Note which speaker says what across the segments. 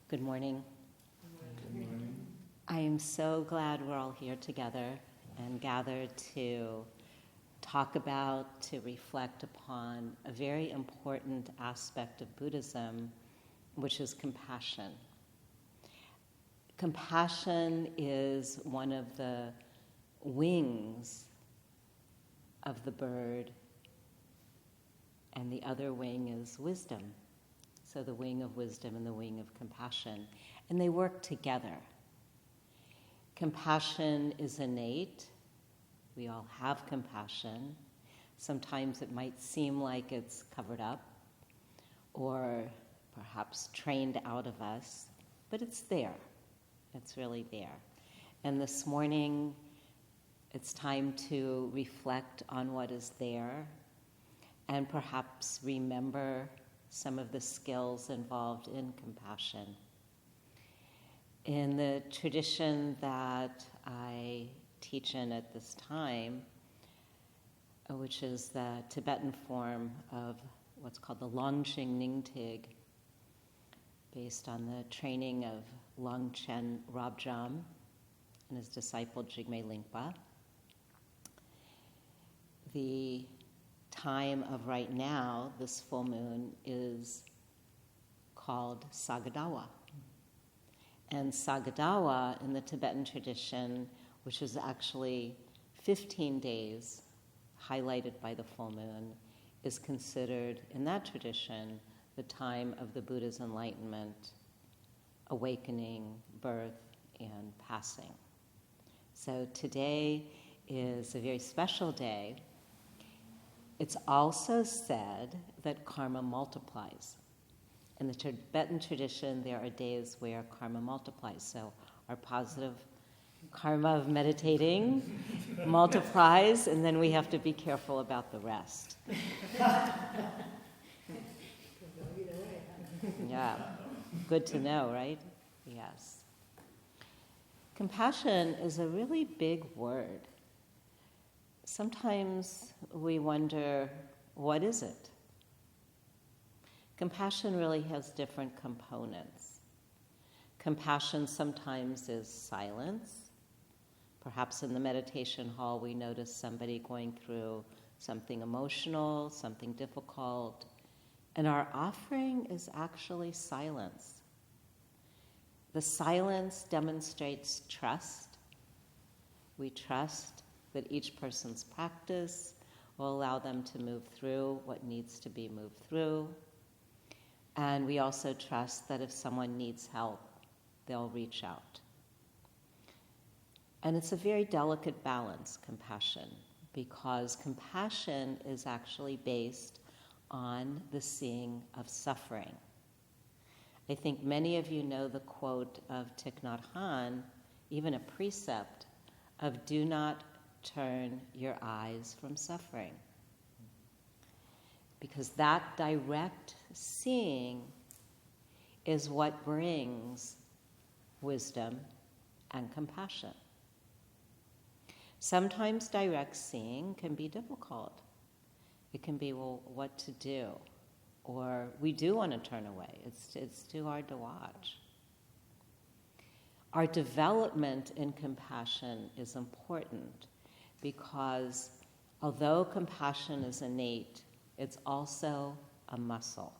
Speaker 1: Good morning. Good morning. I am so glad we're all here together and gathered to talk about, to reflect upon a very important aspect of Buddhism, which is compassion. Compassion is one of the wings of the bird, and the other wing is wisdom. So the wing of wisdom and the wing of compassion. And they work together. Compassion is innate. We all have compassion. Sometimes it might seem like it's covered up or perhaps trained out of us, but it's there. It's really there. And this morning, it's time to reflect on what is there and perhaps remember some of the skills involved in compassion. In the tradition that I teach in at this time, which is the Tibetan form of what's called the Longchen Nyingtig, based on the training of Longchen Rabjam and his disciple Jigme Lingpa. The time of right now, this full moon, is called Sagadawa. And Sagadawa in the Tibetan tradition, which is actually 15 days highlighted by the full moon, is considered, in that tradition, the time of the Buddha's enlightenment, awakening, birth, and passing. So today is a very special day. It's also said that karma multiplies. In the Tibetan tradition, there are days where karma multiplies. So our positive karma of meditating multiplies, and then we have to be careful about the rest. Yeah, good to know, right? Yes. Compassion is a really big word. Sometimes we wonder, what is it? Compassion really has different components. Compassion sometimes is silence. Perhaps in the meditation hall we notice somebody going through something emotional, something difficult, and our offering is actually silence. The silence demonstrates trust. We trust that each person's practice will allow them to move through what needs to be moved through. And we also trust that if someone needs help, they'll reach out. And it's a very delicate balance, compassion, because compassion is actually based on the seeing of suffering. I think many of you know the quote of Thich Nhat Hanh, even a precept of do not turn your eyes from suffering. Because that direct seeing is what brings wisdom and compassion. Sometimes direct seeing can be difficult. It can be, well, what to do? Or we do want to turn away. It's too hard to watch. Our development in compassion is important because although compassion is innate, it's also a muscle.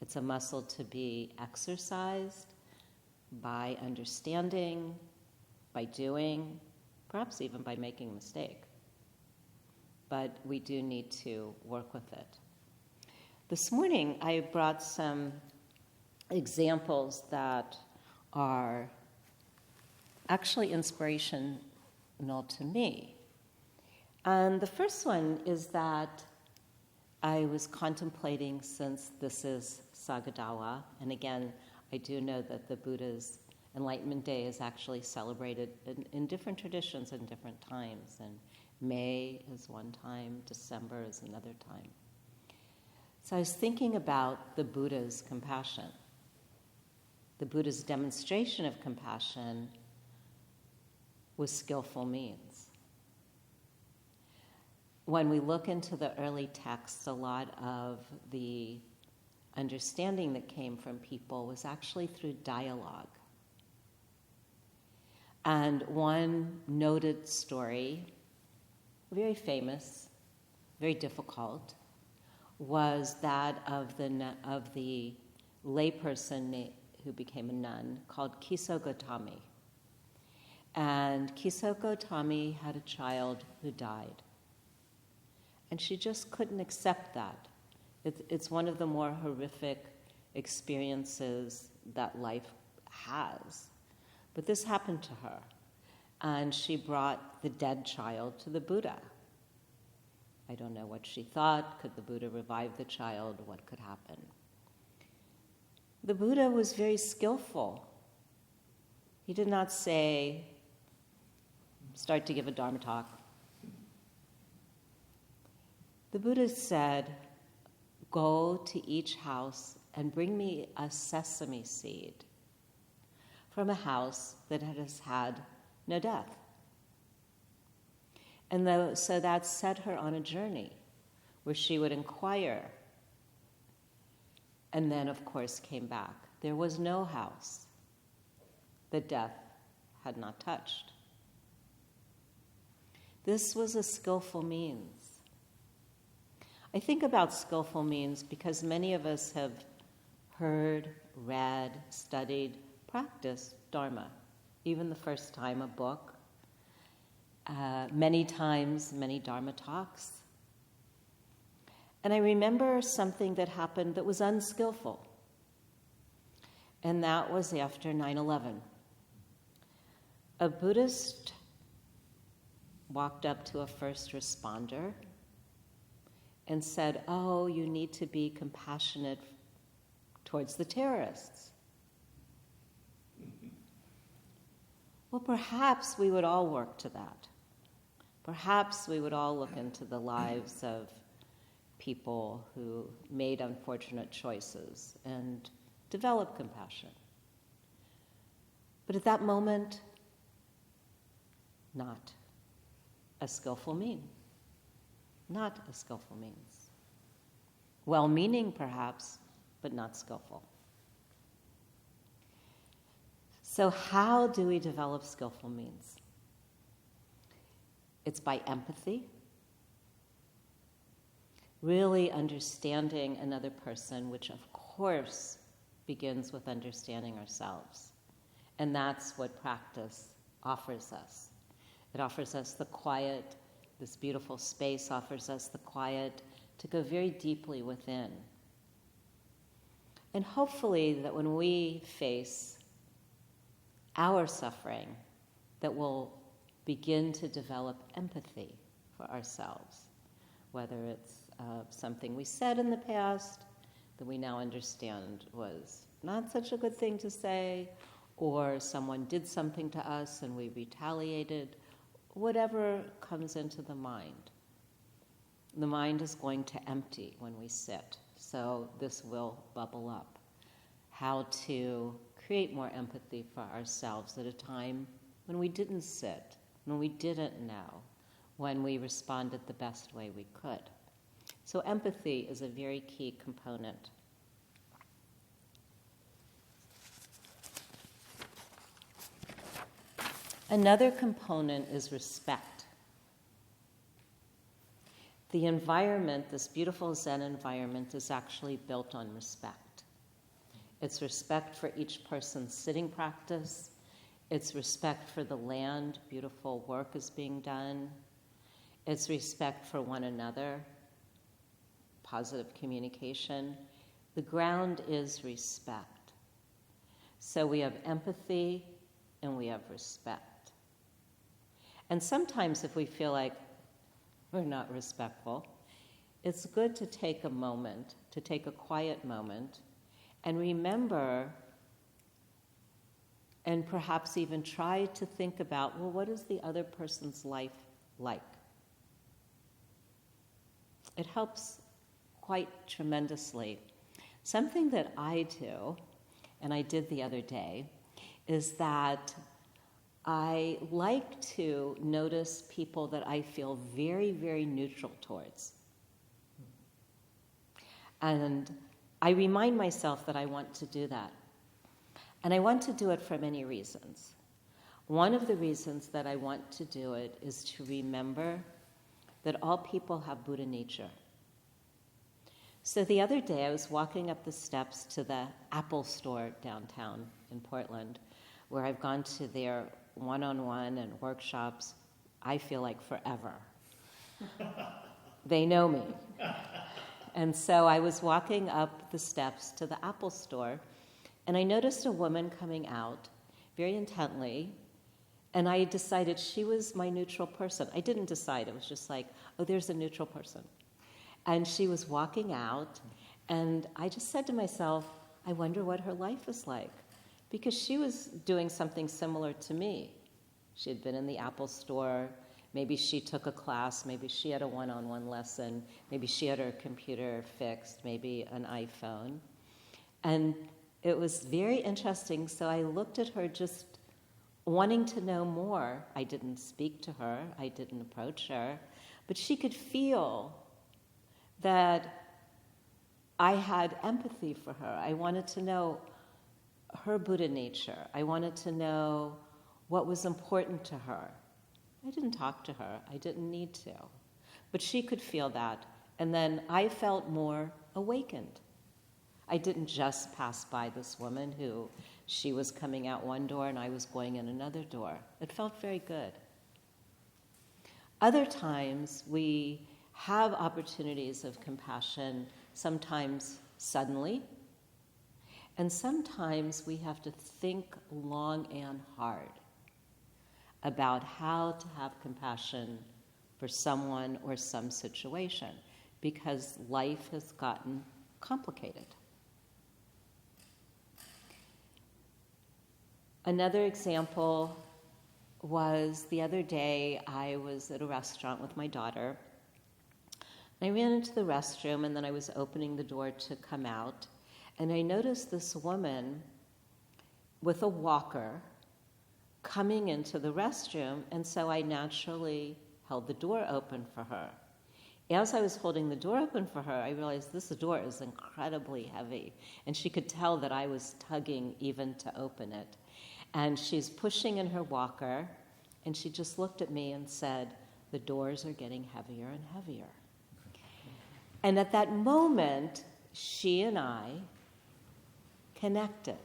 Speaker 1: It's a muscle to be exercised by understanding, by doing, perhaps even by making a mistake. But we do need to work with it. This morning I brought some examples that are actually inspirational to me. And the first one is that I was contemplating, since this is Sagadawa, and again, I do know that the Buddha's Enlightenment Day is actually celebrated in different traditions and different times, and May is one time, December is another time. So I was thinking about the Buddha's compassion, the Buddha's demonstration of compassion with skillful means. When we look into the early texts, a lot of the understanding that came from people was actually through dialogue. And one noted story, very famous, very difficult, was that of the layperson who became a nun called Kiso Gotami. And Kiso Gotami had a child who died. And she just couldn't accept that. It's one of the more horrific experiences that life has. But this happened to her. And she brought the dead child to the Buddha. I don't know what she thought. Could the Buddha revive the child? What could happen? The Buddha was very skillful. He did not say, start to give a Dharma talk. The Buddha said, go to each house and bring me a sesame seed from a house that has had no death. And so that set her on a journey where she would inquire, and then, of course, came back. There was no house that death had not touched. This was a skillful means. I think about skillful means because many of us have heard, read, studied, practiced Dharma, even the first time a book, many times, many Dharma talks. And I remember something that happened that was unskillful, and that was after 9/11. A Buddhist walked up to a first responder and said, oh, you need to be compassionate towards the terrorists. Well, perhaps we would all work to that. Perhaps we would all look into the lives of people who made unfortunate choices and develop compassion. But at that moment, not a skillful mean. Not a skillful means. Well-meaning, perhaps, but not skillful. So how do we develop skillful means? It's by empathy, really understanding another person, which of course begins with understanding ourselves. And that's what practice offers us. It offers us the quiet. This beautiful space offers us the quiet to go very deeply within. And hopefully that when we face our suffering, that we'll begin to develop empathy for ourselves, whether it's something we said in the past that we now understand was not such a good thing to say, or someone did something to us and we retaliated. Whatever comes into the mind is going to empty when we sit. So this will bubble up. How to create more empathy for ourselves at a time when we didn't sit, when we didn't know, when we responded the best way we could. So empathy is a very key component. Another component is respect. The environment, this beautiful Zen environment, is actually built on respect. It's respect for each person's sitting practice. It's respect for the land, beautiful work is being done. It's respect for one another, positive communication. The ground is respect. So we have empathy and we have respect. And sometimes if we feel like we're not respectful, it's good to take a moment, to take a quiet moment, and remember, and perhaps even try to think about, well, what is the other person's life like? It helps quite tremendously. Something that I do, and I did the other day, is that I like to notice people that I feel very, very neutral towards. And I remind myself that I want to do that. And I want to do it for many reasons. One of the reasons that I want to do it is to remember that all people have Buddha nature. So the other day I was walking up the steps to the Apple store downtown in Portland, where I've gone to their one-on-one and workshops, I feel like forever. They know me. And so I was walking up the steps to the Apple store, and I noticed a woman coming out very intently, and I decided she was my neutral person. I didn't decide. It was just like, oh, there's a neutral person. And she was walking out, and I just said to myself, I wonder what her life is like. Because she was doing something similar to me. She had been in the Apple store. Maybe she took a class. Maybe she had a one-on-one lesson. Maybe she had her computer fixed. Maybe an iPhone. And it was very interesting. So I looked at her just wanting to know more. I didn't speak to her. I didn't approach her. But she could feel that I had empathy for her. I wanted to know her Buddha nature. I wanted to know what was important to her. I didn't talk to her. I didn't need to. But she could feel that. And then I felt more awakened. I didn't just pass by this woman who she was coming out one door and I was going in another door. It felt very good. Other times we have opportunities of compassion, sometimes suddenly, and sometimes we have to think long and hard about how to have compassion for someone or some situation, because life has gotten complicated. Another example was the other day I was at a restaurant with my daughter. I ran into the restroom, and then I was opening the door to come out, and I noticed this woman with a walker coming into the restroom, and so I naturally held the door open for her. As I was holding the door open for her, I realized this door is incredibly heavy, and she could tell that I was tugging even to open it. And she's pushing in her walker, and she just looked at me and said, "The doors are getting heavier and heavier." And at that moment, she and I connected.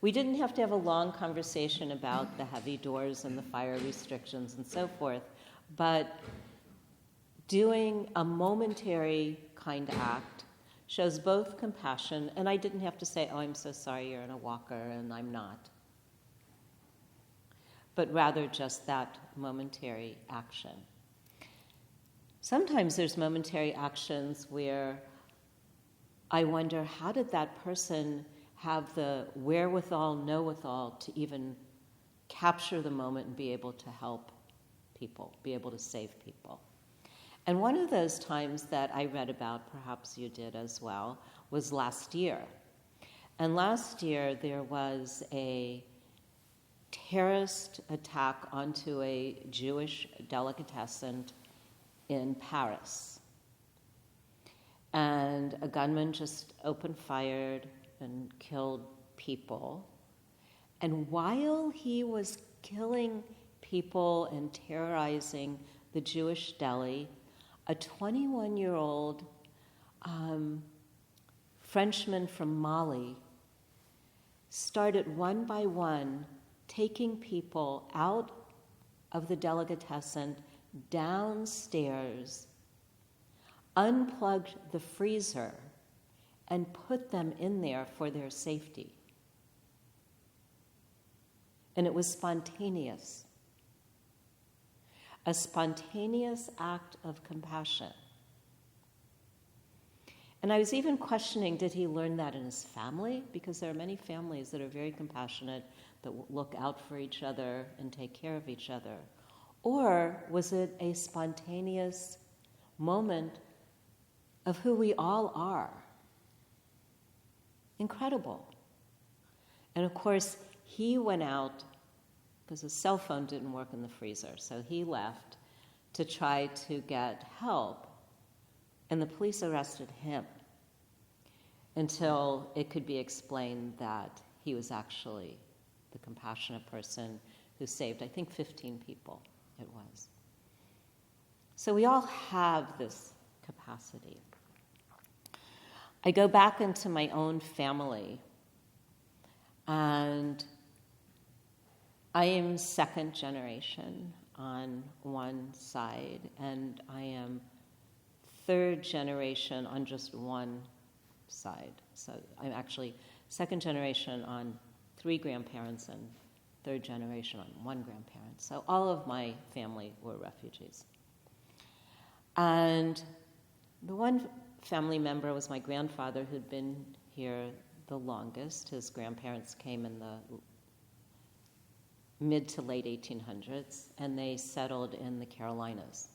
Speaker 1: We didn't have to have a long conversation about the heavy doors and the fire restrictions and so forth, but doing a momentary kind act shows both compassion, and I didn't have to say, "Oh, I'm so sorry you're in a walker," and I'm not. But rather just that momentary action. Sometimes there's momentary actions where I wonder, how did that person have the know-withal to even capture the moment and be able to help people, be able to save people? And one of those times that I read about, perhaps you did as well, was last year. And last year there was a terrorist attack onto a Jewish delicatessen in Paris. And a gunman just opened fire and killed people. And while he was killing people and terrorizing the Jewish deli, a 21-year-old Frenchman from Mali started one by one taking people out of the delicatessen downstairs, unplugged the freezer, and put them in there for their safety. And it was spontaneous. A spontaneous act of compassion. And I was even questioning, did he learn that in his family? Because there are many families that are very compassionate, that look out for each other and take care of each other. Or was it a spontaneous moment of who we all are? Incredible. And of course, he went out, because his cell phone didn't work in the freezer, so he left to try to get help, and the police arrested him. until it could be explained that he was actually the compassionate person who saved, I think, 15 people it was. So we all have this capacity. I go back into my own family, and I am second generation on one side, and I am third generation on just one side. So I'm actually second generation on 3 grandparents and third generation on 1 grandparent. So all of my family were refugees. And the one family member was my grandfather, who'd been here the longest. His grandparents came in the mid to late 1800s, and they settled in the Carolinas.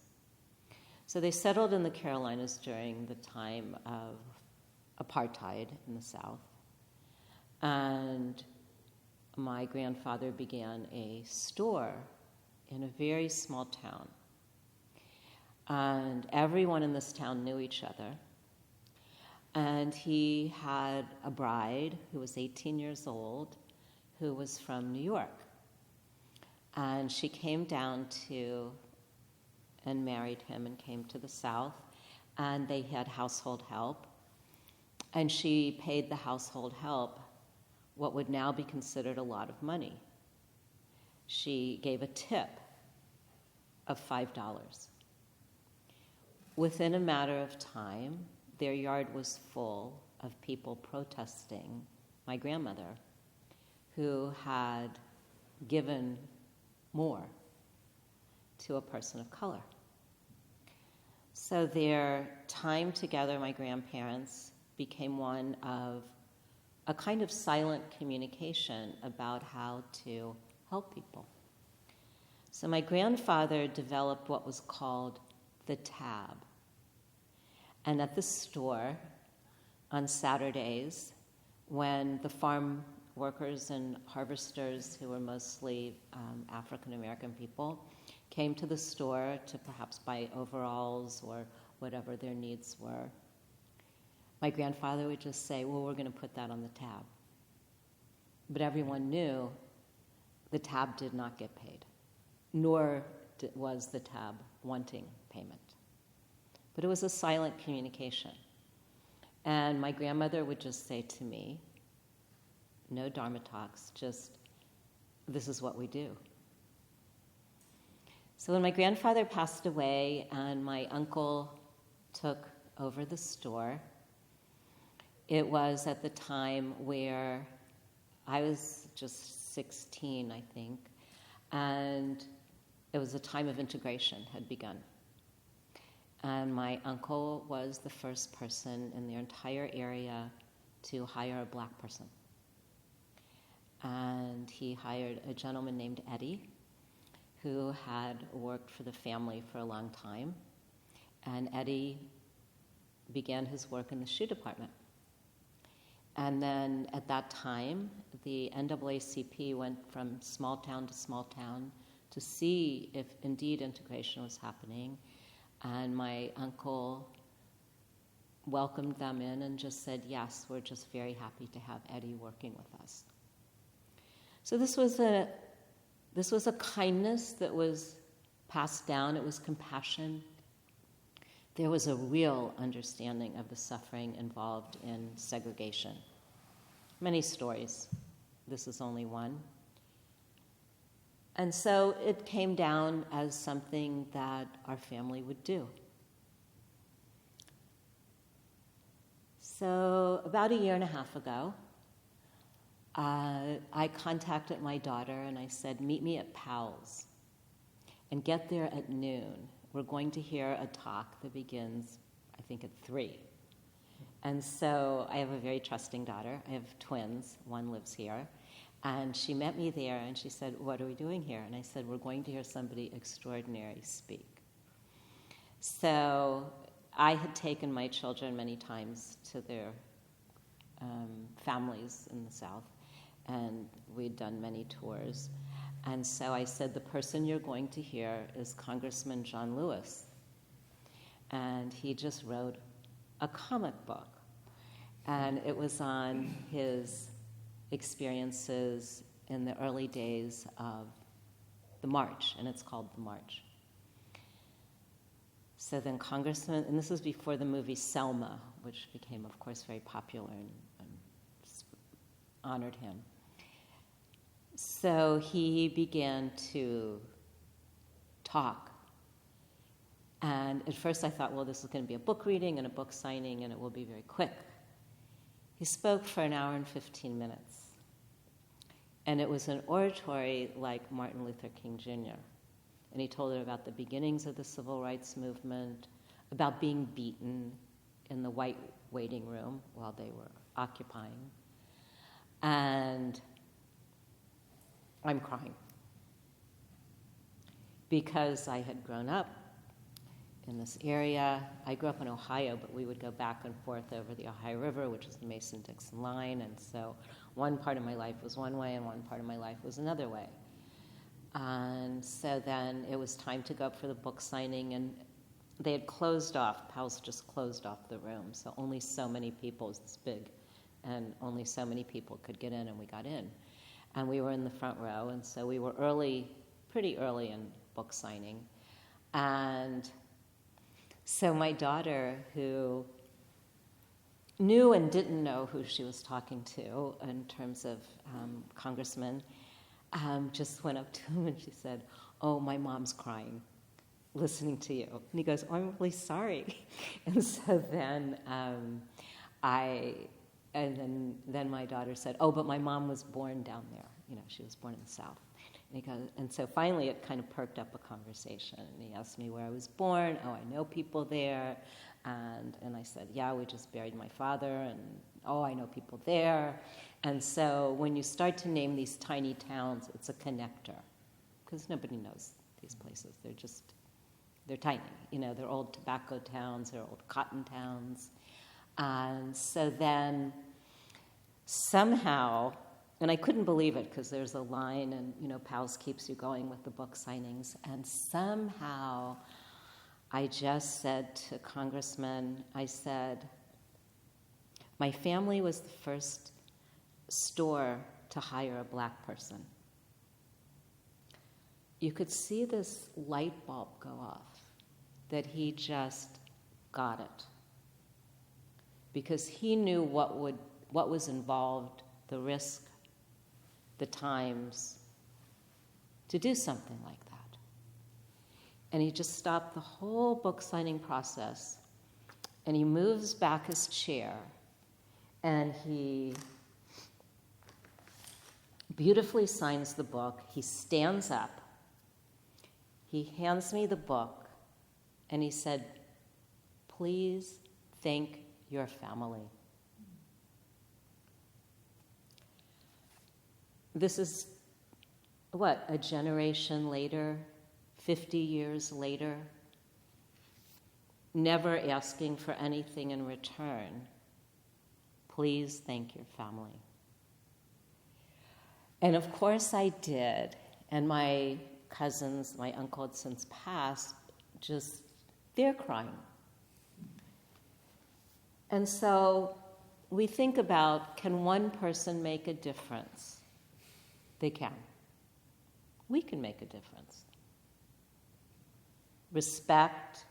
Speaker 1: So they settled in the Carolinas during the time of apartheid in the South. And my grandfather began a store in a very small town. And everyone in this town knew each other. And he had a bride who was 18 years old, who was from New York. And she came down to and married him and came to the South. And they had household help. And she paid the household help what would now be considered a lot of money. She gave a tip of $5. Within a matter of time, their yard was full of people protesting my grandmother, who had given more to a person of color. So their time together, my grandparents, became one of a kind of silent communication about how to help people. So my grandfather developed what was called the tab. And at the store on Saturdays, when the farm workers and harvesters, who were mostly African American people, came to the store to perhaps buy overalls or whatever their needs were, my grandfather would just say, well, we're going to put that on the tab. But everyone knew the tab did not get paid, nor was the tab wanting payment. But it was a silent communication. And my grandmother would just say to me, no Dharma talks, just, this is what we do. So when my grandfather passed away and my uncle took over the store, it was at the time where I was just 16, I think, and it was a time of integration had begun. And my uncle was the first person in their entire area to hire a black person. And he hired a gentleman named Eddie, who had worked for the family for a long time. And Eddie began his work in the shoe department. And then at that time, the NAACP went from small town to small town to see if indeed integration was happening. And my uncle welcomed them in and just said, yes, we're just very happy to have Eddie working with us. So this was a kindness that was passed down. It was compassion. There was a real understanding of the suffering involved in segregation. Many stories. This is only one. And so it came down as something that our family would do. So about a year and a half ago, I contacted my daughter and I said, meet me at Powell's and get there at noon. We're going to hear a talk that begins, I think, at 3. And so I have a very trusting daughter. I have twins. One lives here. And she met me there and she said, what are we doing here? And I said, we're going to hear somebody extraordinary speak. So I had taken my children many times to their families in the South, and we'd done many tours. And so I said, the person you're going to hear is Congressman John Lewis. And he just wrote a comic book. And it was on his experiences in the early days of the march, and it's called The March. So then Congressman, and this was before the movie Selma, which became, of course, very popular and honored him. So he began to talk. And at first I thought, well, this is going to be a book reading and a book signing, and it will be very quick. He spoke for an hour and 15 minutes. And it was an oratory like Martin Luther King Jr. And he told her about the beginnings of the civil rights movement, about being beaten in the white waiting room while they were occupying. And I'm crying. Because I had grown up in this area. I grew up in Ohio, but we would go back and forth over the Ohio River, which is the Mason-Dixon line, and so one part of my life was one way and one part of my life was another way. And so then it was time to go up for the book signing, and they had closed off, Powell's just closed off the room, so only so many people, it's big, and only so many people could get in, and we got in. And we were in the front row, and so we were pretty early in book signing. And so my daughter, who knew and didn't know who she was talking to in terms of congressmen, just went up to him and she said, "Oh, my mom's crying listening to you." And he goes, "Oh, I'm really sorry." And so then then my daughter said, "Oh, but my mom was born down there. You know, she was born in the South." And he goes, and so finally it kind of perked up a conversation. And he asked me where I was born. "Oh, I know people there." And I said, "Yeah, we just buried my father." And, "Oh, I know people there." And so when you start to name these tiny towns, it's a connector, because nobody knows these places. They're tiny. You know, they're old tobacco towns, they're old cotton towns. And so then somehow, and I couldn't believe it because there's a line and, you know, Powell's keeps you going with the book signings, and somehow I just said to Congressman, I said, "My family was the first store to hire a black person." You could see this light bulb go off, that he just got it. Because he knew what was involved, the risk, the times, to do something like that. And he just stopped the whole book signing process, and he moves back his chair, and he beautifully signs the book. He stands up, he hands me the book, and he said, "Please thank your family." This is, a generation later, 50 years later, never asking for anything in return. Please thank your family. And of course I did. And my cousins, my uncle had since passed, they're crying. And so we think about, can one person make a difference? They can. We can make a difference. Respect,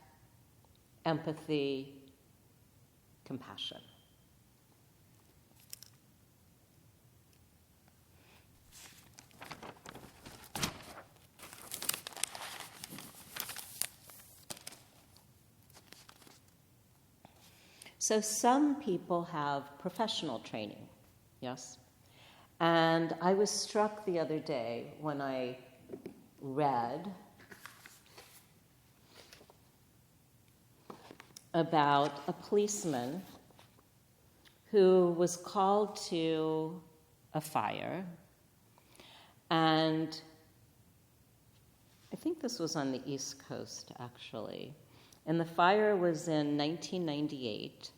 Speaker 1: empathy, compassion. So some people have professional training, yes? And I was struck the other day when I read about a policeman who was called to a fire, and I think this was on the East Coast, actually. And the fire was in 1998,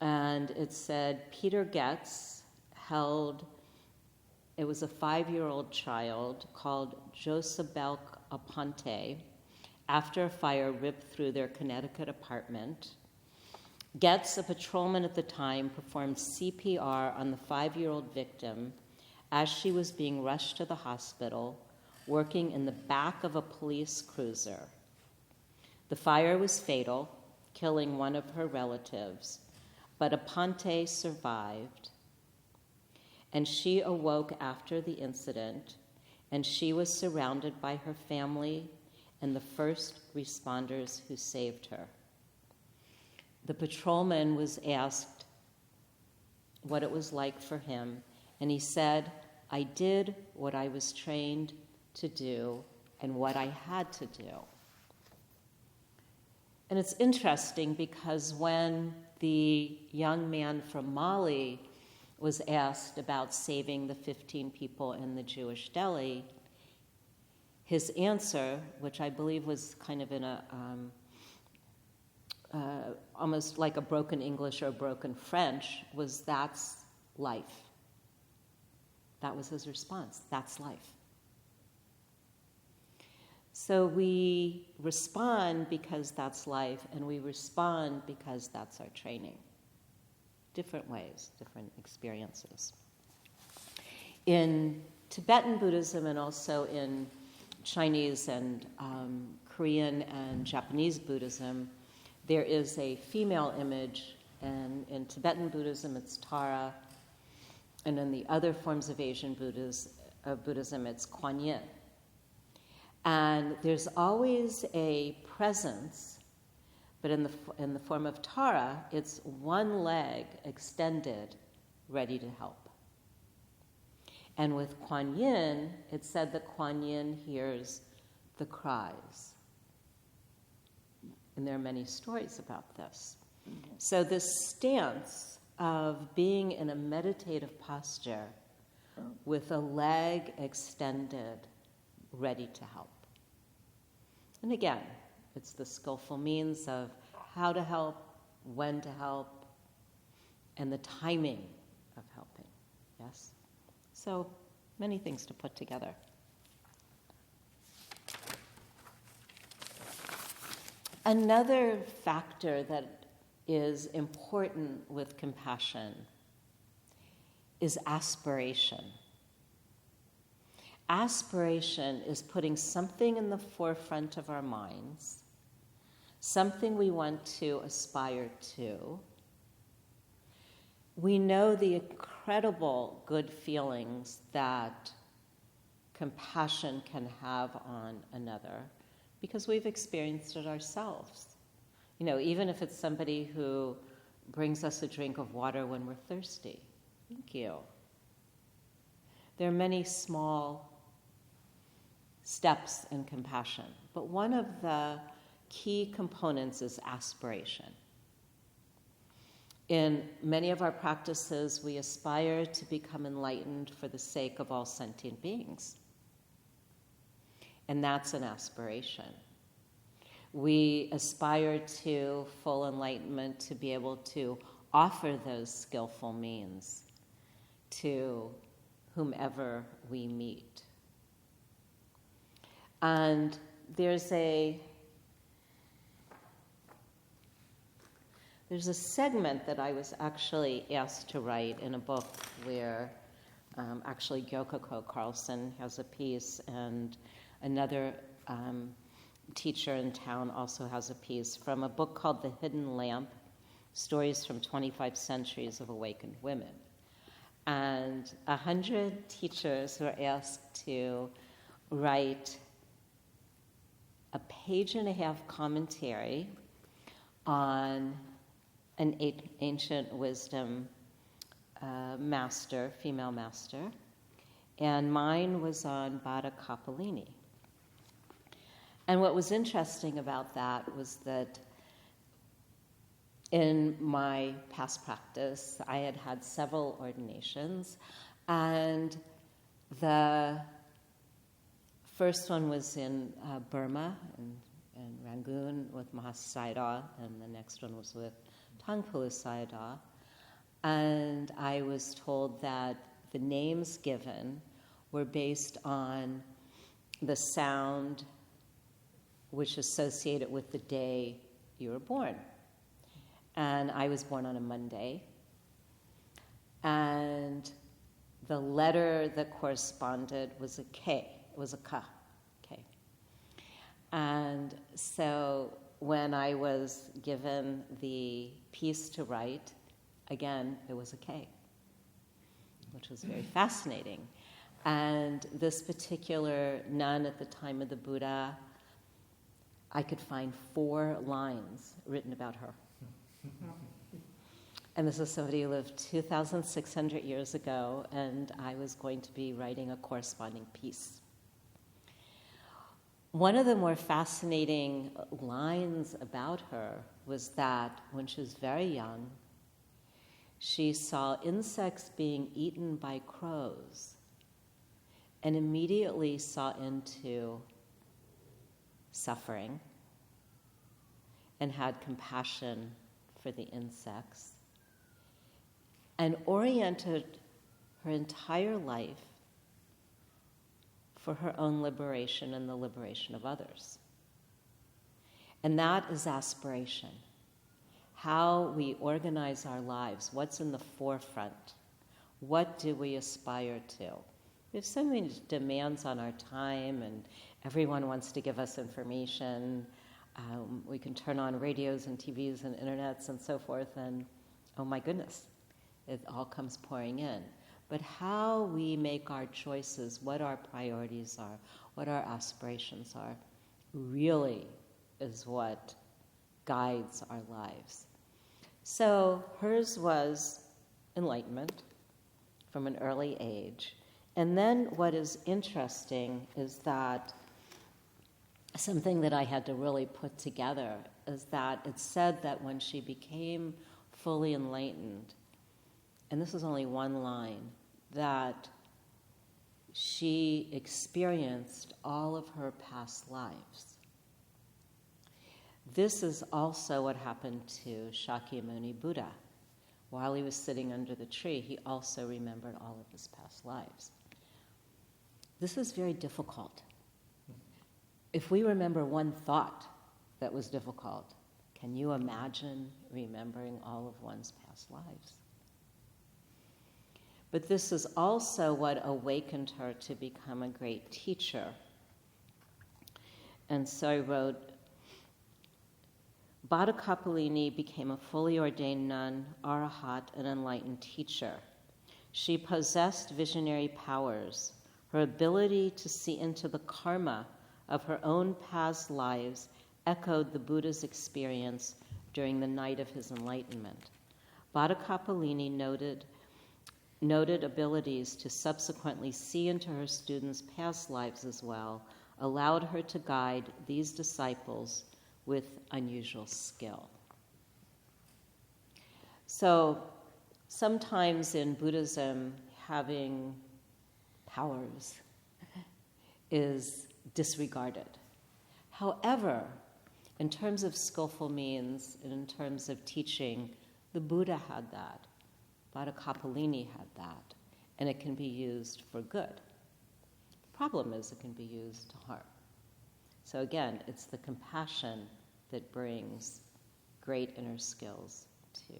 Speaker 1: and it said Peter Getz it was a 5-year-old child called Josabel Aponte, after a fire ripped through their Connecticut apartment. Getz, a patrolman at the time, performed CPR on the 5-year-old victim as she was being rushed to the hospital, working in the back of a police cruiser. The fire was fatal, killing one of her relatives, but Aponte survived, and she awoke after the incident, and she was surrounded by her family and the first responders who saved her. The patrolman was asked what it was like for him, and he said, "I did what I was trained to do and what I had to do." And it's interesting because when the young man from Mali was asked about saving the 15 people in the Jewish deli, his answer, which I believe was kind of in a almost like a broken English or a broken French, was, "That's life." That was his response. That's life. So we respond because that's life, and we respond because that's our training. Different ways, different experiences. In Tibetan Buddhism and also in Chinese and Korean and Japanese Buddhism, there is a female image, and in Tibetan Buddhism it's Tara, and in the other forms of Asian Buddhism it's Kuan Yin. And there's always a presence, but in the form of Tara, it's one leg extended, ready to help. And with Kuan Yin, it's said that Kuan Yin hears the cries. And there are many stories about this. So this stance of being in a meditative posture with a leg extended, ready to help. And again, it's the skillful means of how to help, when to help, and the timing of helping. Yes? So many things to put together. Another factor that is important with compassion is aspiration. Aspiration is putting something in the forefront of our minds, something we want to aspire to. We know the incredible good feelings that compassion can have on another because we've experienced it ourselves. You know, even if it's somebody who brings us a drink of water when we're thirsty. Thank you. There are many small steps in compassion, but one of the key components is aspiration. In many of our practices, we aspire to become enlightened for the sake of all sentient beings. And that's an aspiration. We aspire to full enlightenment to be able to offer those skillful means to whomever we meet. And there's a segment that I was actually asked to write in a book where actually Gyokoko Carlson has a piece, and another teacher in town also has a piece from a book called The Hidden Lamp, Stories from 25 Centuries of Awakened Women. And 100 teachers were asked to write a page-and-a-half commentary on an ancient wisdom master, female master, and mine was on Bada Kapalini. And what was interesting about that was that in my past practice, I had had several ordinations, and the first one was in Burma, in Rangoon with Mahasi Sayadaw, and the next one was with Tangpulu Sayadaw. And I was told that the names given were based on the sound which associated with the day you were born. And I was born on a Monday. And the letter that corresponded was a K. It was a K. K. And so when I was given the piece to write, again, it was a K, which was very fascinating. And this particular nun at the time of the Buddha, I could find 4 lines written about her. And this is somebody who lived 2,600 years ago, and I was going to be writing a corresponding piece. One of the more fascinating lines about her was that when she was very young, she saw insects being eaten by crows and immediately saw into suffering and had compassion for the insects and oriented her entire life for her own liberation and the liberation of others. And that is aspiration. How we organize our lives, what's in the forefront, what do we aspire to? We have so many demands on our time, and everyone wants to give us information. We can turn on radios and TVs and internets and so forth, and oh my goodness, it all comes pouring in. But how we make our choices, what our priorities are, what our aspirations are, really is what guides our lives. So hers was enlightenment from an early age. And then what is interesting is that something that I had to really put together is that it said that when she became fully enlightened, and this is only one line, that she experienced all of her past lives. This is also what happened to Shakyamuni Buddha. While he was sitting under the tree, he also remembered all of his past lives. This is very difficult. If we remember one thought that was difficult, can you imagine remembering all of one's past lives? But this is also what awakened her to become a great teacher. And so I wrote, Bhattacapalini became a fully ordained nun, arahat, and enlightened teacher. She possessed visionary powers. Her ability to see into the karma of her own past lives echoed the Buddha's experience during the night of his enlightenment. Bhattacapalini noted abilities to subsequently see into her students' past lives as well, allowed her to guide these disciples with unusual skill. So sometimes in Buddhism, having powers is disregarded. However, in terms of skillful means and in terms of teaching, the Buddha had that. Bhattacapalini had that, and it can be used for good. The problem is it can be used to harm. So again, it's the compassion that brings great inner skills to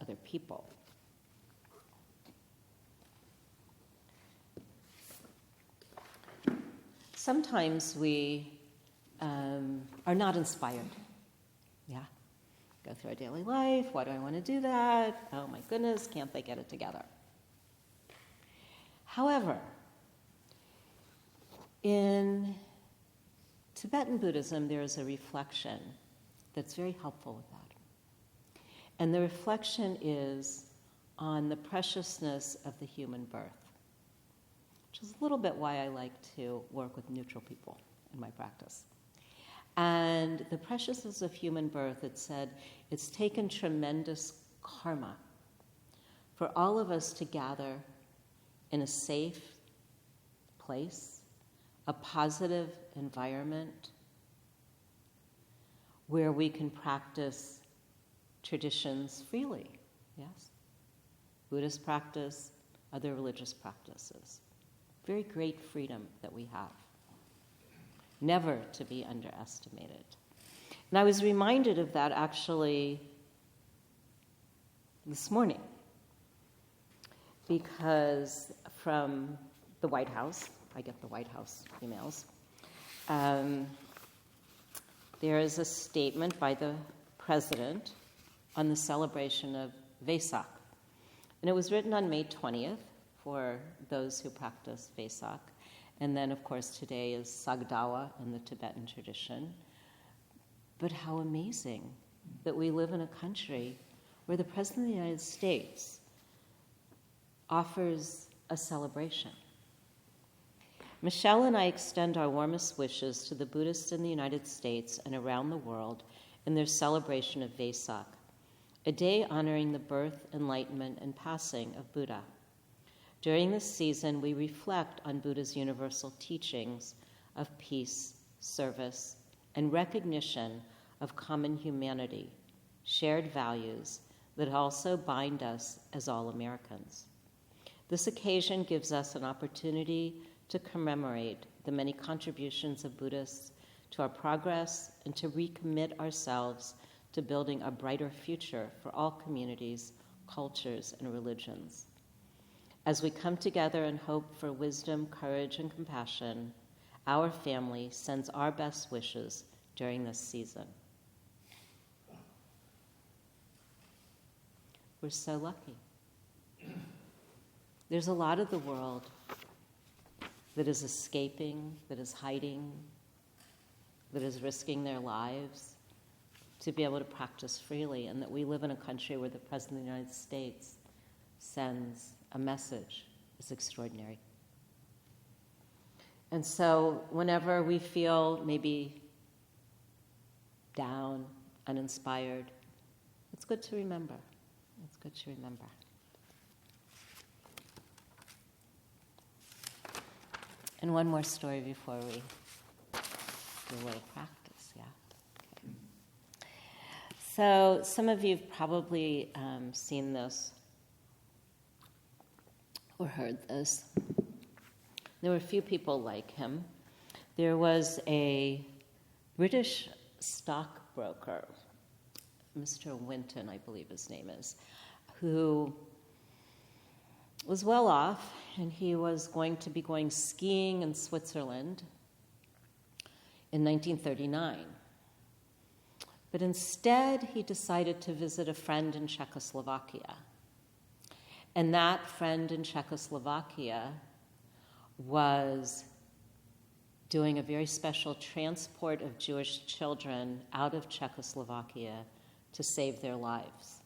Speaker 1: other people. Sometimes we are not inspired. Yeah? Go through our daily life. Why do I want to do that? Oh my goodness, can't they get it together? However, in Tibetan Buddhism, there is a reflection that's very helpful with that. And the reflection is on the preciousness of the human birth, which is a little bit why I like to work with neutral people in my practice. And the preciousness of human birth, it said, it's taken tremendous karma for all of us to gather in a safe place, a positive environment where we can practice traditions freely, yes? Buddhist practice, other religious practices. Very great freedom that we have. Never to be underestimated. And I was reminded of that actually this morning, because from the White House, I get the White House emails, there is a statement by the president on the celebration of Vesak. And it was written on May 20th for those who practice Vesak. And then, of course, today is Sagdawa in the Tibetan tradition. But how amazing that we live in a country where the President of the United States offers a celebration. Michelle and I extend our warmest wishes to the Buddhists in the United States and around the world in their celebration of Vesak, a day honoring the birth, enlightenment, and passing of Buddha. During this season, we reflect on Buddha's universal teachings of peace, service, and recognition of common humanity, shared values that also bind us as all Americans. This occasion gives us an opportunity to commemorate the many contributions of Buddhists to our progress and to recommit ourselves to building a brighter future for all communities, cultures, and religions. As we come together and hope for wisdom, courage, and compassion, our family sends our best wishes during this season. We're so lucky. There's a lot of the world that is escaping, that is hiding, that is risking their lives to be able to practice freely, and that we live in a country where the President of the United States sends a message is extraordinary. And so whenever we feel maybe down, uninspired, it's good to remember. It's good to remember. And one more story before we do a little practice, yeah? Okay. So some of you have probably seen this or heard this. There were a few people like him. There was a British stockbroker, Mr. Winton, I believe his name is, who was well off, and he was going to be going skiing in Switzerland in 1939. But instead, he decided to visit a friend in Czechoslovakia. And that friend in Czechoslovakia was doing a very special transport of Jewish children out of Czechoslovakia to save their lives.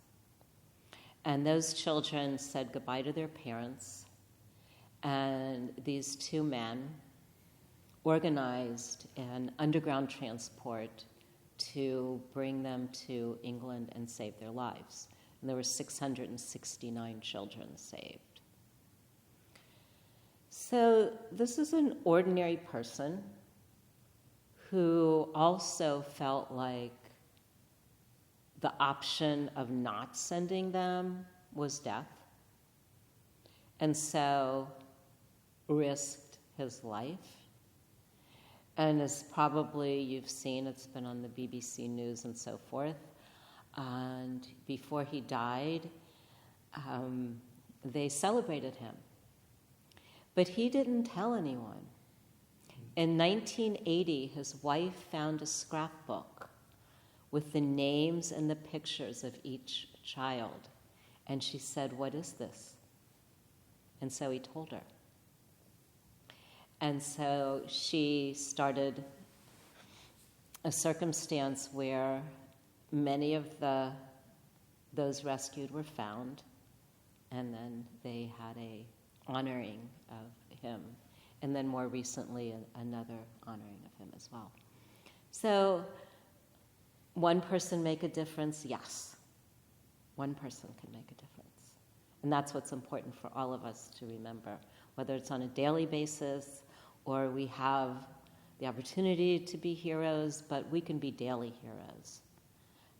Speaker 1: And those children said goodbye to their parents, and these two men organized an underground transport to bring them to England and save their lives. And there were 669 children saved. So this is an ordinary person who also felt like the option of not sending them was death, and so risked his life. And as probably you've seen, it's been on the BBC News and so forth, and before he died, they celebrated him. But he didn't tell anyone. In 1980, his wife found a scrapbook with the names and the pictures of each child. And she said, "What is this?" And so he told her. And so she started a circumstance where many of those rescued were found, and then they had a honoring of him, and then more recently another honoring of him as well. So, one person make a difference? Yes. One person can make a difference. And that's what's important for all of us to remember, whether it's on a daily basis or we have the opportunity to be heroes, but we can be daily heroes.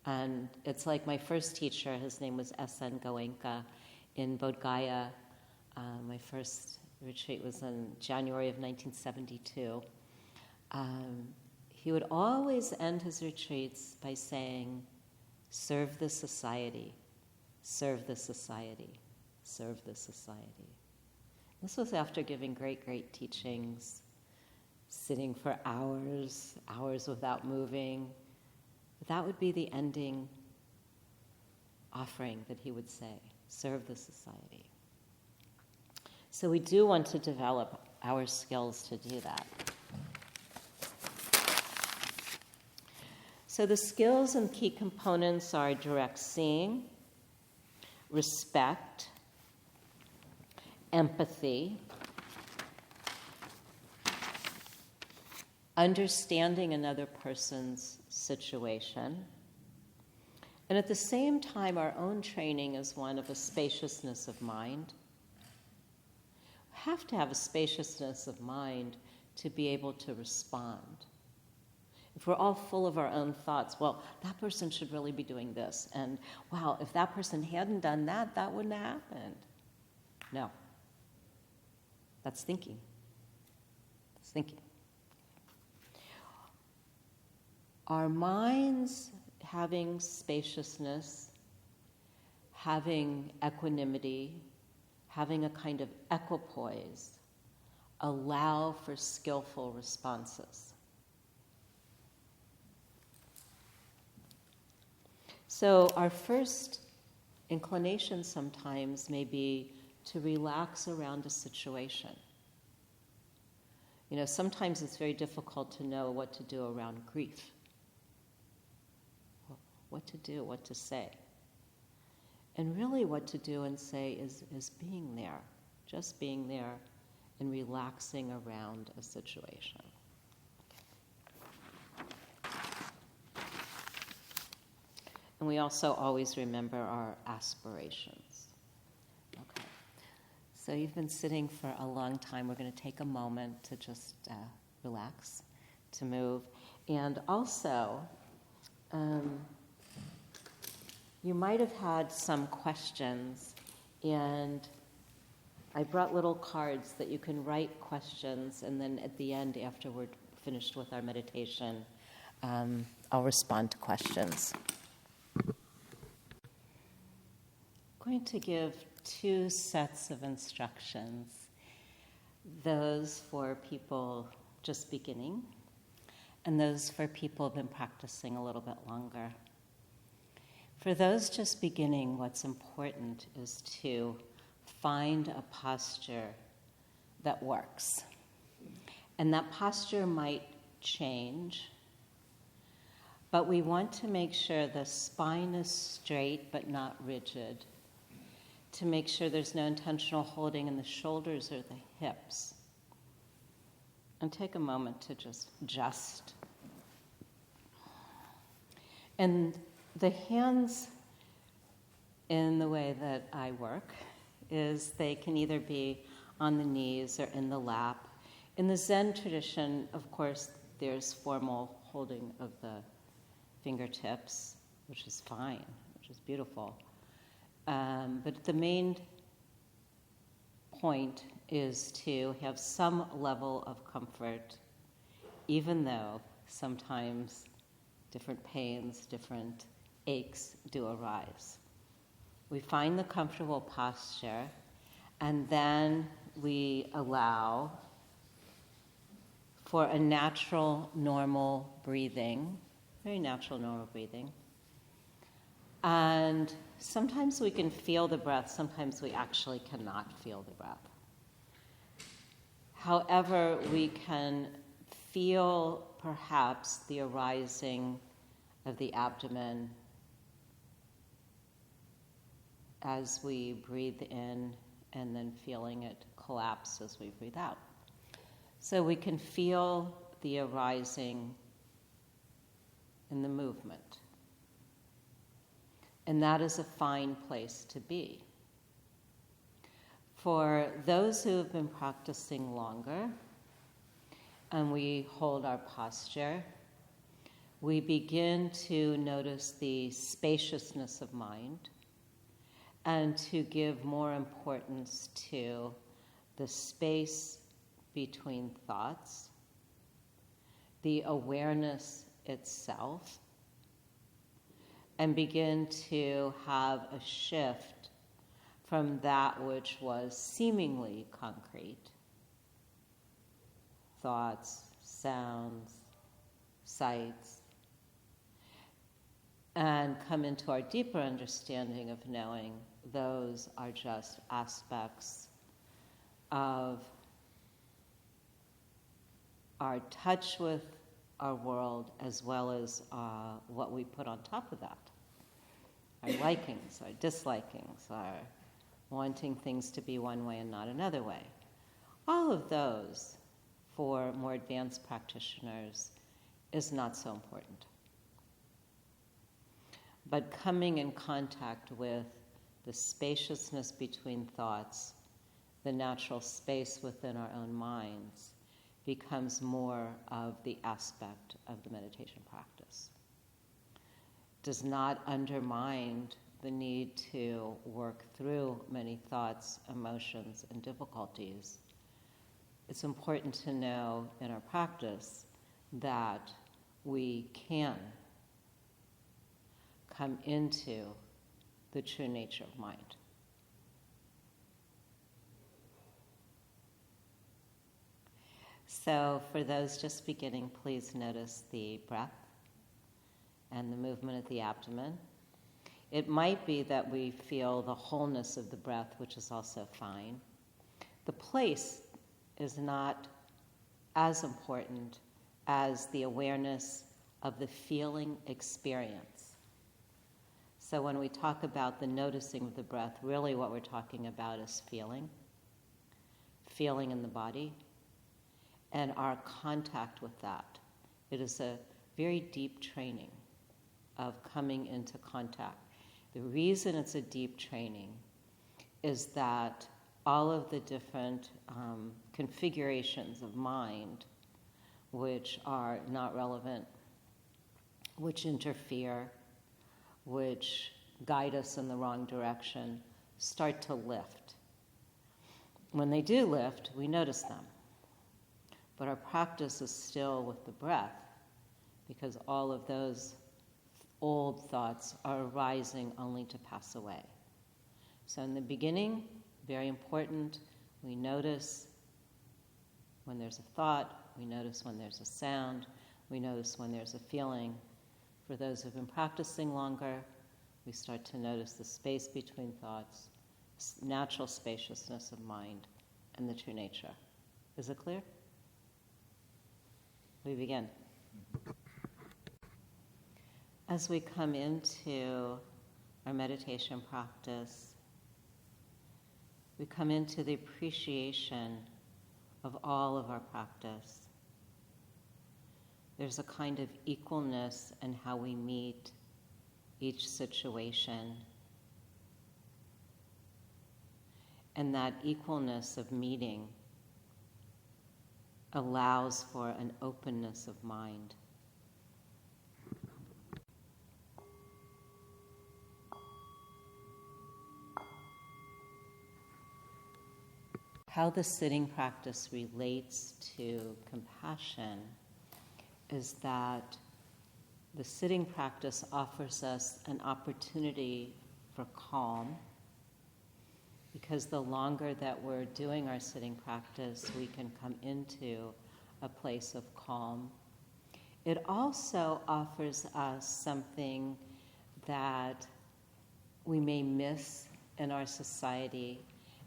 Speaker 1: And it's like my first teacher, his name was S.N. Goenka in Bodh Gaya. My first retreat was in January of 1972. he would always end his retreats by saying, serve the society, serve the society, serve the society. This was after giving great, great teachings, sitting for hours, hours without moving. That would be the ending offering that he would say, serve the society. So we do want to develop our skills to do that. So the skills and key components are direct seeing, respect, empathy, understanding another person's situation, and at the same time, our own training is one of a spaciousness of mind. We have to have a spaciousness of mind to be able to respond. If we're all full of our own thoughts, well, that person should really be doing this, and wow, if that person hadn't done that, that wouldn't have happened. No. That's thinking. That's thinking. Our minds having spaciousness, having equanimity, having a kind of equipoise, allow for skillful responses. So our first inclination sometimes may be to relax around a situation. You know, sometimes it's very difficult to know what to do around grief. What to do, what to say. And really what to do and say is being there, just being there and relaxing around a situation. And we also always remember our aspirations. Okay. So you've been sitting for a long time. We're going to take a moment to just relax, to move. And also, you might have had some questions, and I brought little cards that you can write questions, and then at the end, after we're finished with our meditation, I'll respond to questions. I'm going to give 2 sets of instructions, those for people just beginning, and those for people who've been practicing a little bit longer. For those just beginning, what's important is to find a posture that works. And that posture might change, but we want to make sure the spine is straight but not rigid, to make sure there's no intentional holding in the shoulders or the hips. And take a moment to just. And the hands, in the way that I work, is they can either be on the knees or in the lap. In the Zen tradition, of course, there's formal holding of the fingertips, which is fine, which is beautiful. But the main point is to have some level of comfort, even though sometimes different pains, different aches do arise. We find the comfortable posture, and then we allow for a natural, normal breathing, very natural, normal breathing. And sometimes we can feel the breath, sometimes we actually cannot feel the breath. However, we can feel perhaps the arising of the abdomen as we breathe in and then feeling it collapse as we breathe out. So we can feel the arising in the movement. And that is a fine place to be. For those who have been practicing longer, and we hold our posture, we begin to notice the spaciousness of mind and to give more importance to the space between thoughts the awareness itself and begin to have a shift from that which was seemingly concrete, thoughts, sounds, sights, and come into our deeper understanding of knowing those are just aspects of our touch with our world, as well as what we put on top of that. Our likings, our dislikings, our wanting things to be one way and not another way. All of those, for more advanced practitioners, is not so important. But coming in contact with the spaciousness between thoughts, the natural space within our own minds, becomes more of the aspect of the meditation practice. Does not undermine the need to work through many thoughts, emotions, and difficulties. It's important to know in our practice that we can come into the true nature of mind. So for those just beginning, please notice the breath and the movement of the abdomen. It might be that we feel the wholeness of the breath, which is also fine. The place is not as important as the awareness of the feeling experience. So when we talk about the noticing of the breath, really what we're talking about is feeling in the body, and our contact with that. It is a very deep training of coming into contact. The reason it's a deep training is that all of the different configurations of mind, which are not relevant, which interfere, which guide us in the wrong direction, start to lift. When they do lift, we notice them. But our practice is still with the breath, because all of those old thoughts are arising only to pass away. So in the beginning, very important, we notice when there's a thought, we notice when there's a sound, we notice when there's a feeling. For those who've been practicing longer, we start to notice the space between thoughts, natural spaciousness of mind, and the true nature. Is it clear? We begin. As we come into our meditation practice, we come into the appreciation of all of our practice. There's a kind of equalness in how we meet each situation. And that equalness of meeting allows for an openness of mind. How the sitting practice relates to compassion is that the sitting practice offers us an opportunity for calm, because the longer that we're doing our sitting practice, we can come into a place of calm. It also offers us something that we may miss in our society,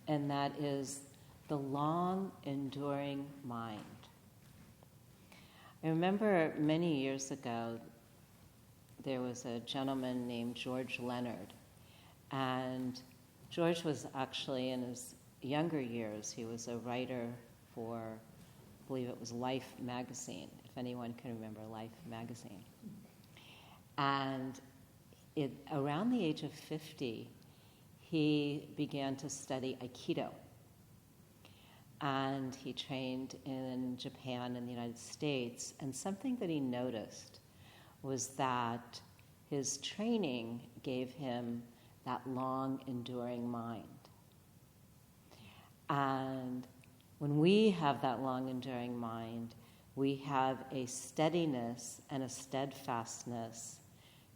Speaker 1: and that is the long, enduring mind. I remember many years ago, there was a gentleman named George Leonard, and George was actually, in his younger years, he was a writer for, I believe it was Life magazine, if anyone can remember Life magazine. And around the age of 50, he began to study Aikido. And he trained in Japan and the United States. And something that he noticed was that his training gave him that long, enduring mind. And when we have that long, enduring mind, we have a steadiness and a steadfastness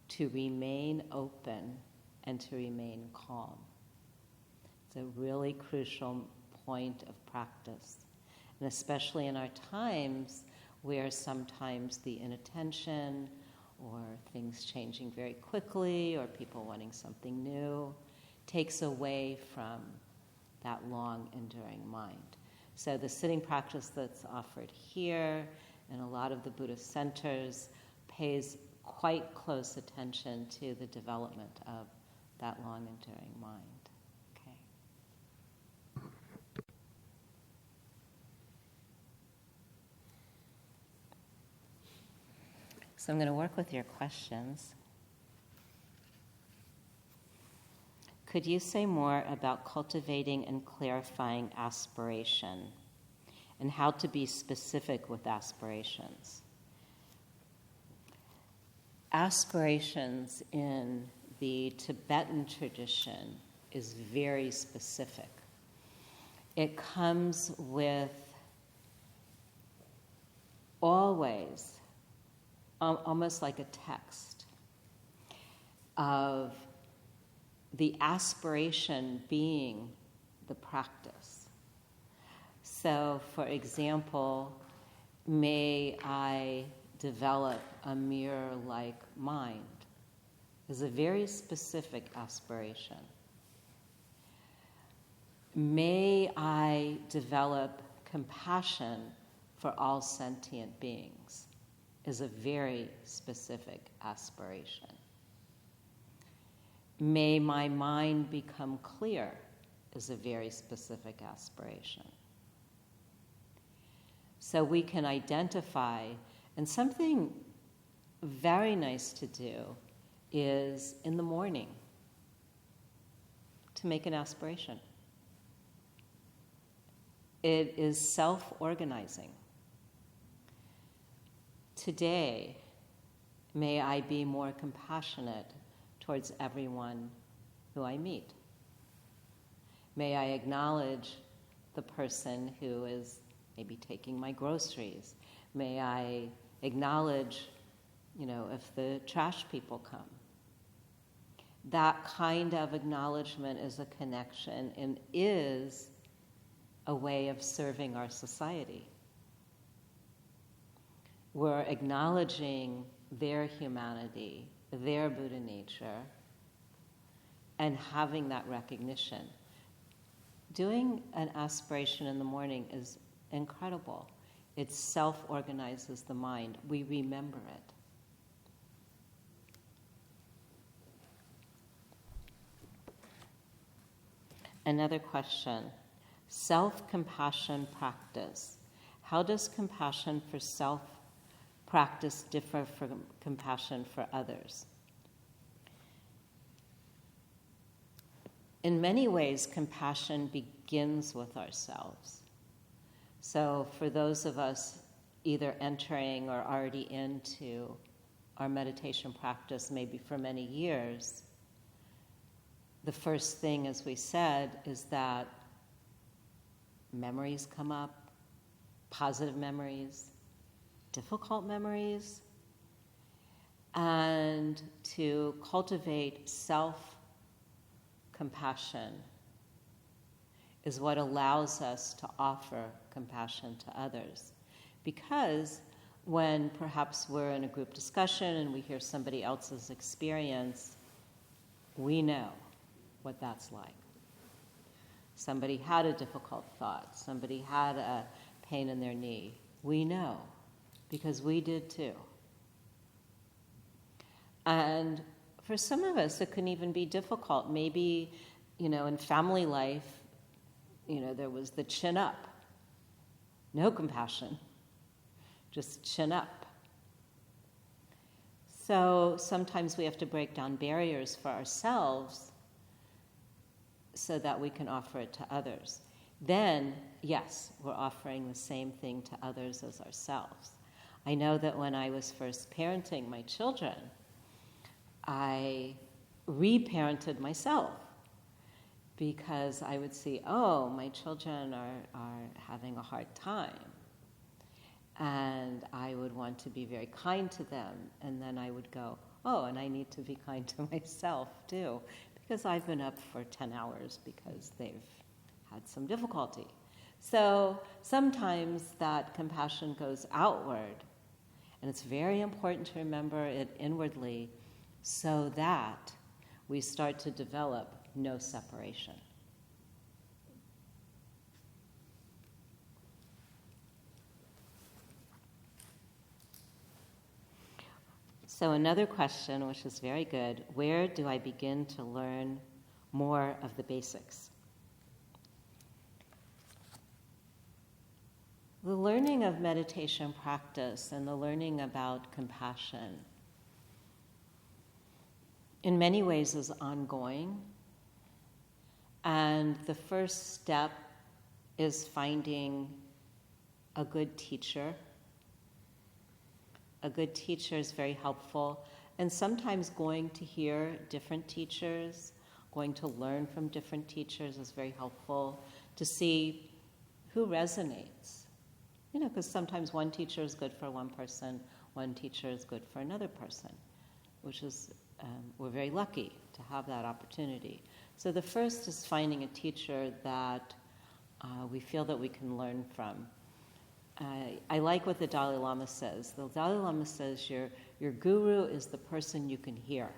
Speaker 1: to remain open and to remain calm. It's a really crucial point of practice. And especially in our times where sometimes the inattention or things changing very quickly or people wanting something new takes away from that long enduring mind. So the sitting practice that's offered here and a lot of the Buddhist centers pays quite close attention to the development of that long enduring mind. Okay. So I'm going to work with your questions. Could you say more about cultivating and clarifying aspiration and how to be specific with aspirations? Aspirations in the Tibetan tradition is very specific. It comes with always, almost like a text of the aspiration being the practice. So, for example, may I develop a mirror-like mind is a very specific aspiration. May I develop compassion for all sentient beings is a very specific aspiration. May my mind become clear is a very specific aspiration. So we can identify, and something very nice to do is in the morning to make an aspiration. It is self-organizing. Today, may I be more compassionate towards everyone who I meet. May I acknowledge the person who is maybe taking my groceries. May I acknowledge, if the trash people come. That kind of acknowledgement is a connection and is a way of serving our society. We're acknowledging their humanity, their Buddha nature, and having that recognition. Doing an aspiration in the morning is incredible. It self-organizes the mind. We remember it. Another question. Self-compassion practice. How does compassion for self practice differ from compassion for others? In many ways, compassion begins with ourselves. So for those of us either entering or already into our meditation practice, maybe for many years, the first thing, as we said, is that memories come up, positive memories, difficult memories, and to cultivate self-compassion is what allows us to offer compassion to others. Because when perhaps we're in a group discussion and we hear somebody else's experience, we know what that's like. Somebody had a difficult thought, somebody had a pain in their knee. We know, because we did too. And for some of us, it can even be difficult. Maybe, in family life, there was the chin up. No compassion, just chin up. So sometimes we have to break down barriers for ourselves so that we can offer it to others. Then, yes, we're offering the same thing to others as ourselves. I know that when I was first parenting my children, I reparented myself because I would see, my children are having a hard time. and I would want to be very kind to them, and then I would go, oh, and I need to be kind to myself too, because I've been up for 10 hours because they've had some difficulty. So sometimes that compassion goes outward, and it's very important to remember it inwardly so that we start to develop no separation. So another question, which is very good, where do I begin to learn more of the basics? The learning of meditation practice and the learning about compassion in many ways is ongoing. And the first step is finding a good teacher. A good teacher is very helpful. And sometimes going to hear different teachers, going to learn from different teachers is very helpful to see who resonates. You know, because sometimes one teacher is good for one person, one teacher is good for another person, which is, we're very lucky to have that opportunity. So the first is finding a teacher that we feel that we can learn from. I like what the Dalai Lama says. The Dalai Lama says your guru is the person you can hear.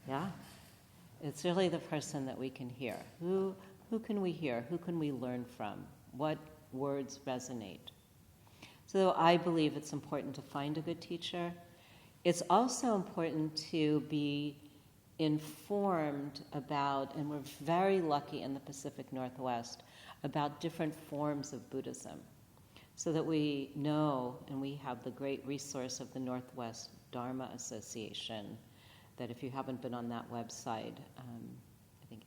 Speaker 1: Yeah? It's really the person that we can hear. Who can we hear? Who can we learn from? What words resonate? So I believe it's important to find a good teacher. It's also important to be informed about, and we're very lucky in the Pacific Northwest, about different forms of Buddhism, so that we know, and we have the great resource of the Northwest Dharma Association, that if you haven't been on that website, I think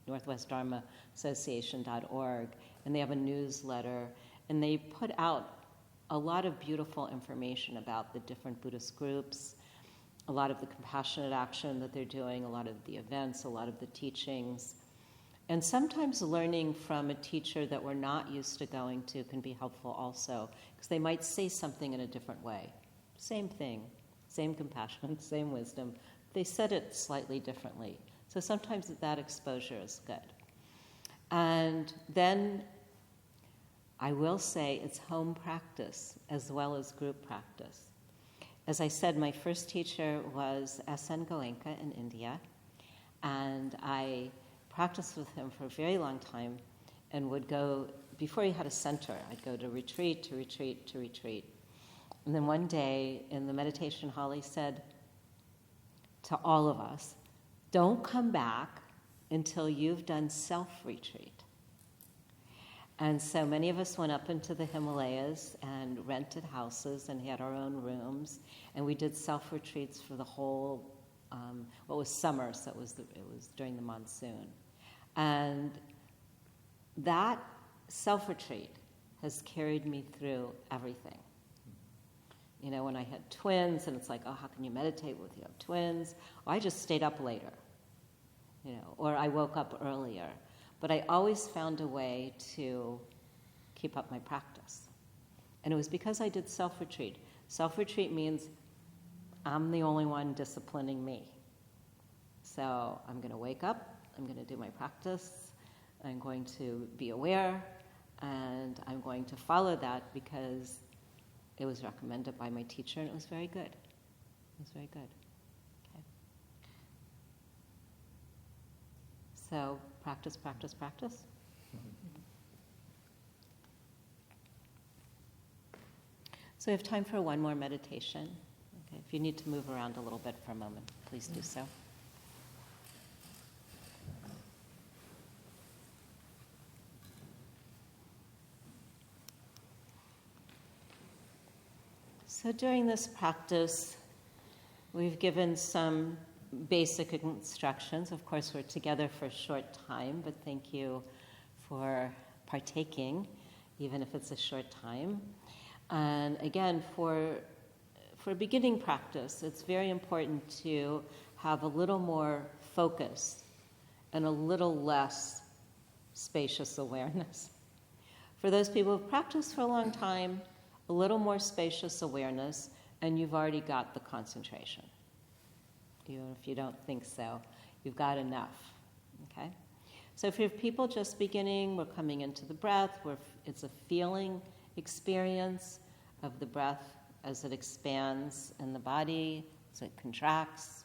Speaker 1: northwestdharmaassociation.org, and they have a newsletter, and they put out a lot of beautiful information about the different Buddhist groups, a lot of the compassionate action that they're doing, a lot of the events, a lot of the teachings. And sometimes learning from a teacher that we're not used to going to can be helpful also, because they might say something in a different way. Same thing, same compassion, same wisdom. They said it slightly differently. So sometimes that exposure is good. And then I will say it's home practice as well as group practice. As I said, my first teacher was S.N. Goenka in India, and I practiced with him for a very long time and would go, before he had a center, I'd go to retreat, to retreat, to retreat. And then one day in the meditation hall, he said to all of us, don't come back until you've done self-retreat. And so many of us went up into the Himalayas and rented houses and had our own rooms, and we did self-retreats for the whole, what was summer, so it was during the monsoon. And that self-retreat has carried me through everything. You know, when I had twins, and it's like, oh, how can you meditate with you have twins? Well, I just stayed up later, you know, or I woke up earlier. But I always found a way to keep up my practice. And it was because I did self-retreat. Self-retreat means I'm the only one disciplining me. So I'm going to wake up, I'm going to do my practice, I'm going to be aware, and I'm going to follow that because it was recommended by my teacher, and it was very good. It was very good. Okay. So practice, practice, practice. So we have time for one more meditation. Okay. If you need to move around a little bit for a moment, please do so. So during this practice, we've given some basic instructions. Of course, we're together for a short time, but thank you for partaking, even if it's a short time. And again, for beginning practice, it's very important to have a little more focus and a little less spacious awareness. For those people who've practiced for a long time, a little more spacious awareness, and you've already got the concentration. Even if you don't think so, you've got enough, okay? So for people just beginning, we're coming into the breath, it's a feeling experience of the breath as it expands in the body, as it contracts,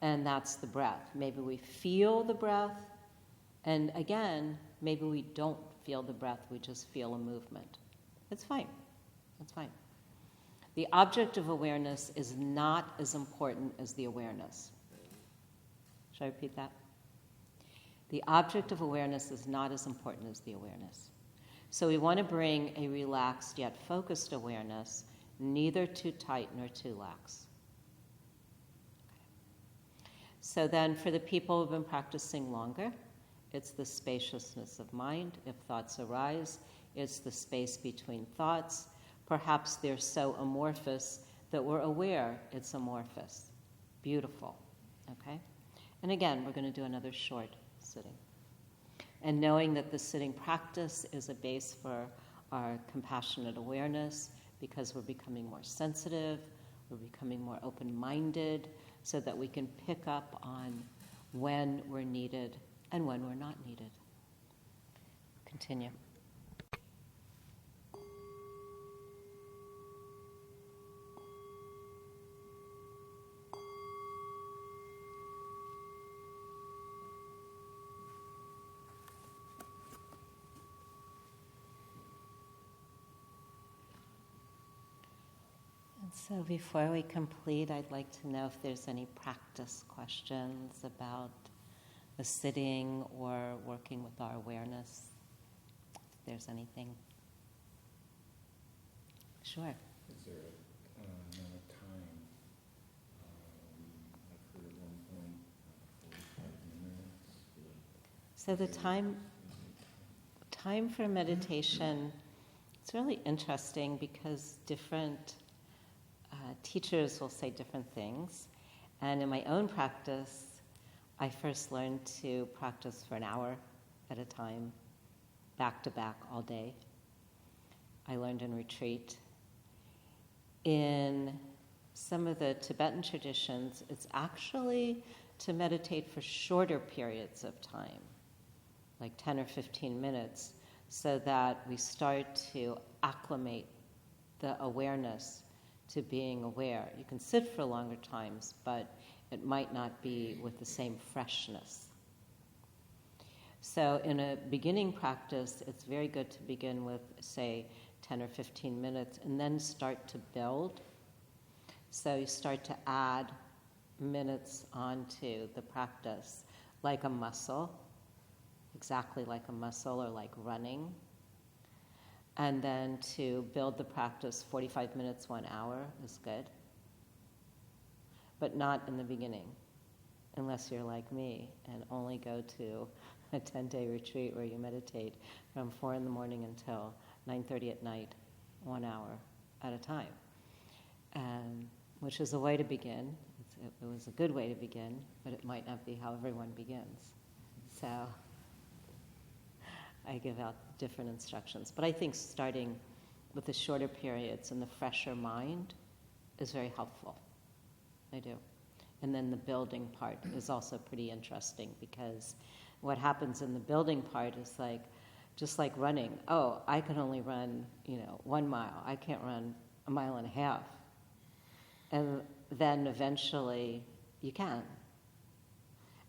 Speaker 1: and that's the breath. Maybe we feel the breath, and again, maybe we don't feel the breath, we just feel a movement. It's fine. It's fine. The object of awareness is not as important as the awareness. Should I repeat that? The object of awareness is not as important as the awareness. So we want to bring a relaxed yet focused awareness, neither too tight nor too lax. Okay. So then for the people who've been practicing longer, it's the spaciousness of mind. If thoughts arise, it's the space between thoughts. Perhaps they're so amorphous that we're aware it's amorphous. Beautiful, okay? And again, we're going to do another short sitting. And knowing that the sitting practice is a base for our compassionate awareness because we're becoming more sensitive, we're becoming more open-minded so that we can pick up on when we're needed and when we're not needed. Continue. So before we complete, I'd like to know if there's any practice questions about the sitting or working with our awareness. If there's anything. Sure.
Speaker 2: Is there an amount of time? I've heard at one point 45 minutes.
Speaker 1: So the time for meditation, it's really interesting because different teachers will say different things. And in my own practice, I first learned to practice for an hour at a time, back to back all day. I learned in retreat. In some of the Tibetan traditions, it's actually to meditate for shorter periods of time, like 10 or 15 minutes, so that we start to acclimate the awareness to being aware. You can sit for longer times, but it might not be with the same freshness. So in a beginning practice, it's very good to begin with, say, 10 or 15 minutes, and then start to build. So you start to add minutes onto the practice, like a muscle, exactly like a muscle, or like running. And then to build the practice, 45 minutes, 1 hour is good. But not in the beginning, unless you're like me and only go to a 10-day retreat where you meditate from 4 in the morning until 9:30 at night, 1 hour at a time, which is a way to begin. It was a good way to begin, but it might not be how everyone begins. So I give out different instructions. But I think starting with the shorter periods and the fresher mind is very helpful. I do. And then the building part is also pretty interesting because what happens in the building part is like, just like running. Oh, I can only run, 1 mile. I can't run 1.5 miles. And then eventually you can.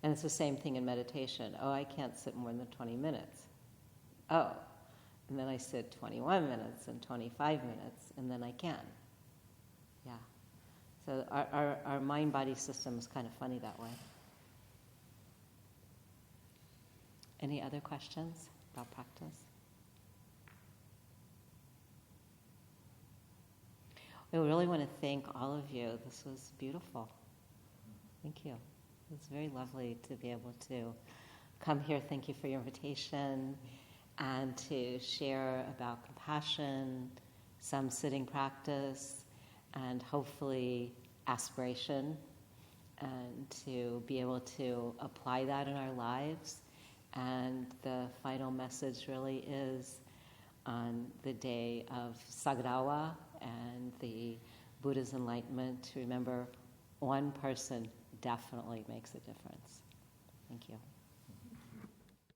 Speaker 1: And it's the same thing in meditation. Oh, I can't sit more than 20 minutes. Oh, and then I sit 21 minutes and 25 minutes, and then I can. Yeah. So our mind-body system is kind of funny that way. Any other questions about practice? I really want to thank all of you. This was beautiful. Thank you. It was very lovely to be able to come here. Thank you for your invitation and to share about compassion, some sitting practice, and hopefully aspiration, and to be able to apply that in our lives And the final message really is on the day of Sagadawa and the Buddha's enlightenment to remember one person definitely makes a difference. Thank you.